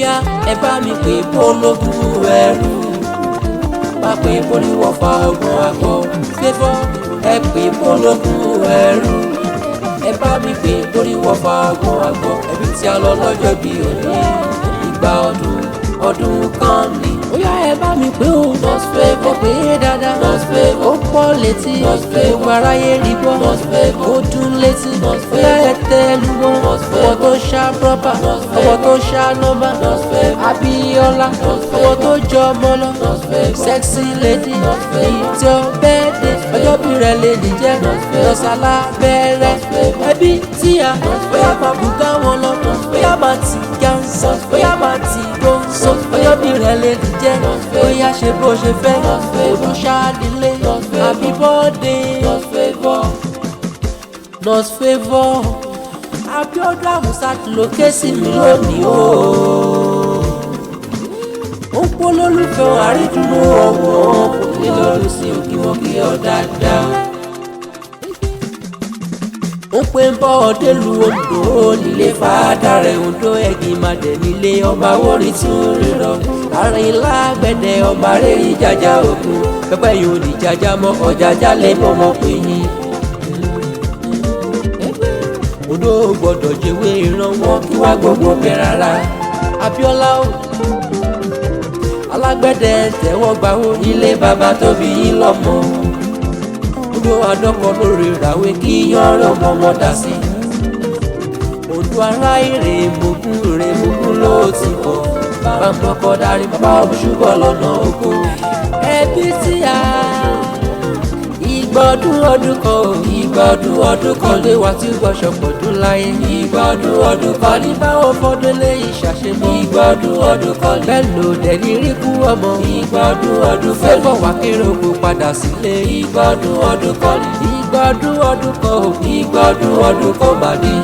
yá ẹ bá mi pè bólógún ẹrú má pè bóníwọ̀fà ọgbọ̀n àgbọ̀ fẹ́fọ́ ẹ pè bólógún ẹrú ẹ bá mi pè bóníwọ̀fà ọgbọ̀n àgbọ̀ ẹbí tí a lọ lọ́jọ́ bí òní ìgbà ọdún kan ni. Ó yá ẹ bá mi pé o Nurse Favour pé dáadáa Nurse Favour ó pọ̀ létí Nurse Favour gbogbo aráyé rí gbọ́ Nurse Favour ó dún létí Nurse Favour ó yá ẹ tẹ́lu wọn ọwọ́ tó ṣá proper ọwọ́ tó ṣá nọ́mbà Nurse Favour Abíọ́lá ọwọ́ tó jọ ọmọ lọ Nurse Favour sexy lady èyí tí ó bẹ́ẹ̀ dé ọjọ́ bí rẹ̀ lè dìjẹ́ lọ́sàlá bẹ̀rẹ̀ Ebitigha ó yá máa bùgá wọn lọ ó yá máa tì gánsá ó yá máa tì gbóǹsó ọjọ́ bí rẹ̀ lè dìjẹ́ ó yá ṣe bó ṣe fẹ́ òun ṣáàdìlé happy birthday Nurse Favour Abíọ́dún Àmúsá ló ké sí mi lónìí o ó ń polólùfẹ́ àrídùnnú ọ̀wọ́ nílọ́rù sí òkè wọn kí ọ dáadáa ó pé ń bọ́ ọdẹ́lu Ondo nílé fàádà rẹ̀ Ondo ẹ̀gìn màdẹ̀ nílé ọba orí tún rírọ̀ àárín lágbẹ̀dẹ̀ ọba rẹ̀rí jàjà òkun pẹ́pẹ́ yóò ní jàjà mọ́ ọ̀jàjà lẹ́bọ̀ mọ́ pé yín Ondo gbọ́dọ̀ jẹ́wé ìrànwọ́ kí wá gbogbo bẹ̀ rárá Abíọ́lá o alágbẹ̀dẹ tẹ̀wọ́ gbàwó ilé bàbá tóbi yín lọ́mọ Ondo adọ́kọ̀ lórí ìràwé kí yọ̀rọ̀ mọ́mọ́ dá sí Ondo ará ìrèmọ̀gún ló ti bọ̀ bàbá ń bọ́kọ̀ darí bàbá òṣùbọ̀ lọ́nà oko Ebitigha ìgbọ́dún ọdún kan lé wa tí gbọ́sọ̀ pọ̀dún láyé ìgbọ́dún ọdún kan ní báwọn fọdún lé ìṣàṣemọ́ ìgbọ́dún ọdún kan bẹ́ẹ̀ ló dẹ̀ ní rí kú ọmọ ìgbọ́dún ọdún fẹ́ bọ̀ wá kéré oko padà sílé ìgbọ́dún ọdún kan ní ìgbọ́dún ọdún kan bàdí.